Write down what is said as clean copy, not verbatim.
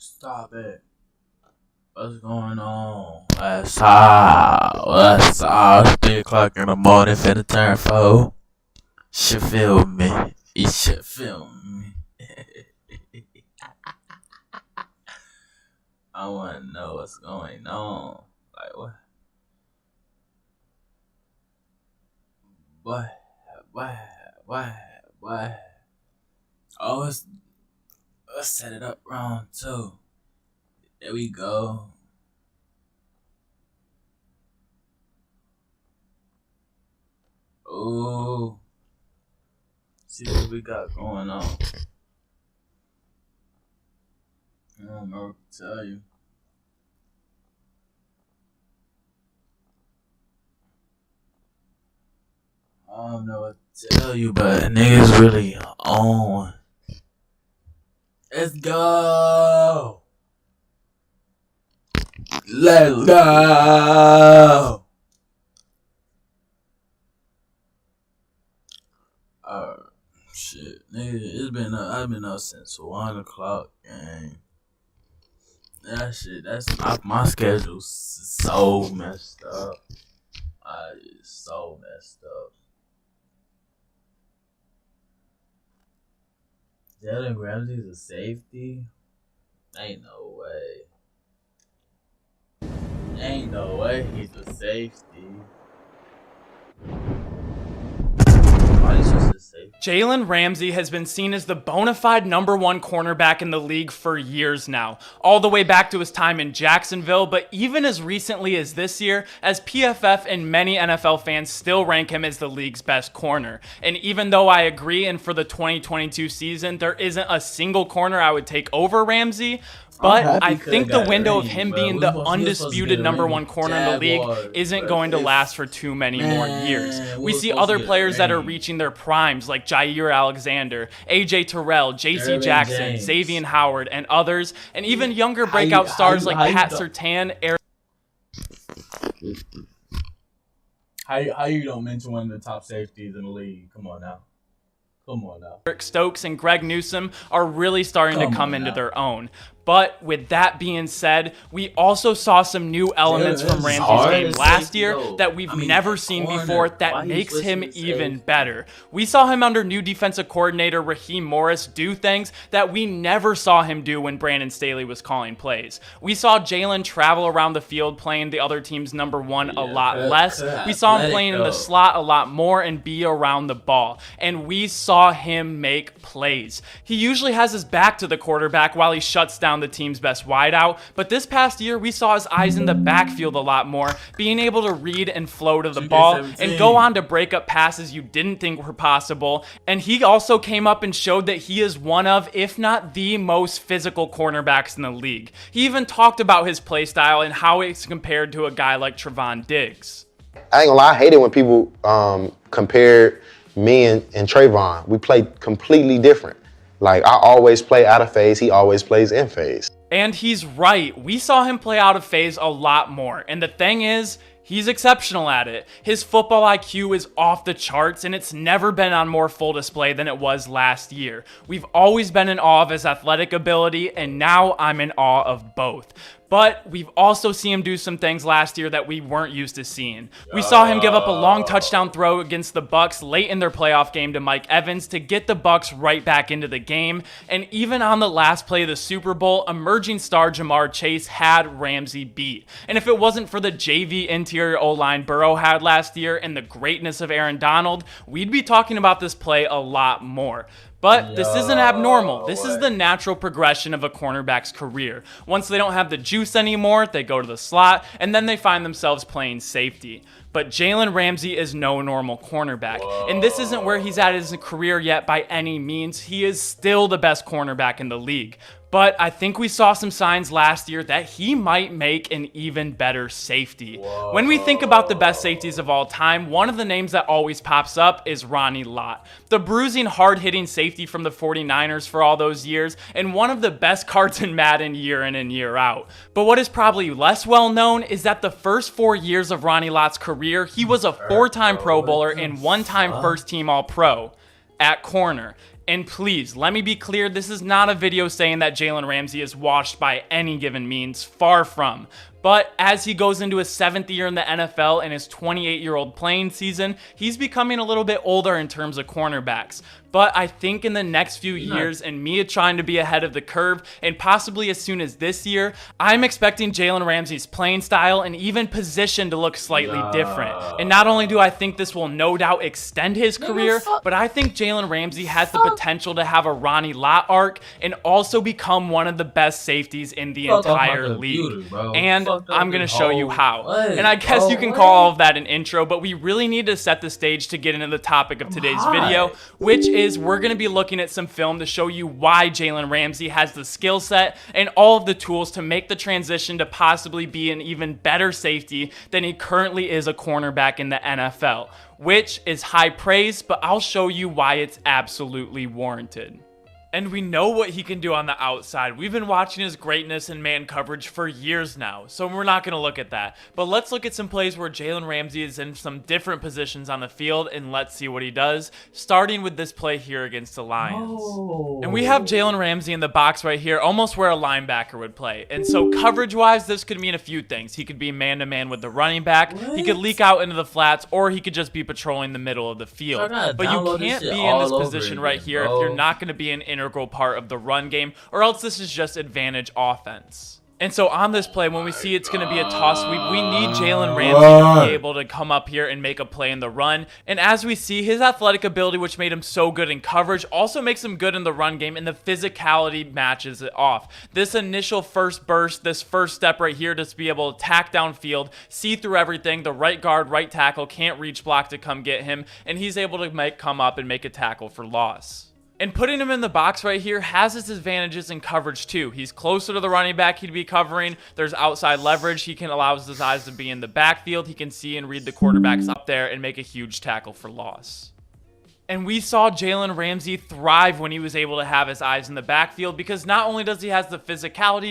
Stop it. What's going on? What's up? It's 3 o'clock in the morning, finna turn 4. Should feel me. You should feel me. I wanna know what's going on. Like, what? What? What? Oh, let's set it up round 2. There we go. Oh, see what we got going on. I don't know what to tell you. I don't know what to tell you, but niggas really on. Let's go. Let's go. Shit, nigga, I've been up since 1 o'clock, and my schedule's so messed up. It's so messed up. Jalen Ramsey's a safety? Ain't no way he's a safety. Why is just a safety? Jalen Ramsey has been seen as the bona fide #1 cornerback in the league for years now, all the way back to his time in Jacksonville, but even as recently as this year, as PFF and many NFL fans still rank him as the league's best corner. And even though I agree, and for the 2022 season, there isn't a single corner I would take over Ramsey, but I think the window of him being the undisputed #1 corner in the league isn't going to last for too many more years. We see other players that are reaching their primes like Jair Alexander, AJ Terrell, JC Jackson, Xavier Howard, and others, and even younger breakout stars like Pat Surtain, How you don't mention one of the top safeties in the league? Come on now. Eric Stokes and Greg Newsome are really starting to come into their own. But with that being said, we also saw some new elements from Ramsey's game last year that we've never seen before that makes him even better. We saw him under new defensive coordinator Raheem Morris do things that we never saw him do when Brandon Staley was calling plays. We saw Jalen travel around the field playing the other team's #1 a lot less. We saw him playing in the slot a lot more and be around the ball. And we saw him make plays. He usually has his back to the quarterback while he shuts down the team's best wideout, but this past year we saw his eyes in the backfield a lot more, being able to read and flow to the ball and go on to break up passes you didn't think were possible. And he also came up and showed that he is one of, if not the most physical cornerbacks in the league. He even talked about his play style and how it's compared to a guy like Trevon Diggs. I ain't gonna lie, I hate it when people compare me and Trayvon. We play completely different. Like, I always play out of phase, he always plays in phase. And he's right. We saw him play out of phase a lot more. And the thing is, he's exceptional at it. His football IQ is off the charts, and it's never been on more full display than it was last year. We've always been in awe of his athletic ability, and now I'm in awe of both. But we've also seen him do some things last year that we weren't used to seeing. We saw him give up a long touchdown throw against the Bucs late in their playoff game to Mike Evans to get the Bucs right back into the game. And even on the last play of the Super Bowl, emerging star Jamar Chase had Ramsey beat. And if it wasn't for the JV interior O-line Burrow had last year and the greatness of Aaron Donald, we'd be talking about this play a lot more. But this isn't abnormal. This is the natural progression of a cornerback's career. Once they don't have the juice anymore, they go to the slot, and then they find themselves playing safety. But Jalen Ramsey is no normal cornerback. And this isn't where he's at in his career yet by any means. He is still the best cornerback in the league. But I think we saw some signs last year that he might make an even better safety. When we think about the best safeties of all time, one of the names that always pops up is Ronnie Lott. The bruising, hard-hitting safety from the 49ers for all those years, and one of the best cards in Madden year in and year out. But what is probably less well known is that the first 4 years of Ronnie Lott's career, he was a 4-time Pro Bowler and 1-time first-team All-Pro at corner. And please, let me be clear, this is not a video saying that Jalen Ramsey is washed by any given means, far from. But as he goes into his 7th year in the NFL and his 28-year-old playing season, he's becoming a little bit older in terms of cornerbacks. But I think in the next few years, and me trying to be ahead of the curve, and possibly as soon as this year, I'm expecting Jalen Ramsey's playing style and even position to look slightly different. And not only do I think this will no doubt extend his career, but I think Jalen Ramsey has the potential to have a Ronnie Lott arc and also become one of the best safeties in the entire league. And I'm going to show you how. And I guess you can call all of that an intro, but we really need to set the stage to get into the topic of today's video, which is we're going to be looking at some film to show you why Jalen Ramsey has the skill set and all of the tools to make the transition to possibly be an even better safety than he currently is a cornerback in the NFL, which is high praise, but I'll show you why it's absolutely warranted. And we know what he can do on the outside. We've been watching his greatness in man coverage for years now, so we're not going to look at that. But let's look at some plays where Jalen Ramsey is in some different positions on the field, and let's see what he does, starting with this play here against the Lions. And we have Jalen Ramsey in the box right here, almost where a linebacker would play. And so coverage-wise, this could mean a few things. He could be man-to-man with the running back, he could leak out into the flats, or he could just be patrolling the middle of the field. But you can't be in this position right here if you're not going to be an integral part of the run game, or else this is just advantage offense. And so on this play, when we see it's going to be a toss sweep, we need Jalen Ramsey to be able to come up here and make a play in the run. And as we see, his athletic ability, which made him so good in coverage, also makes him good in the run game, and the physicality matches it off. This initial first burst, this first step right here, just be able to tack downfield, see through everything, the right guard, right tackle can't reach block to come get him, and he's able to come up and make a tackle for loss. And putting him in the box right here has its advantages in coverage too. He's closer to the running back he'd be covering. There's outside leverage. He can allow his eyes to be in the backfield. He can see and read the quarterbacks up there and make a huge tackle for loss. And we saw Jalen Ramsey thrive when he was able to have his eyes in the backfield, because not only does he have the physicality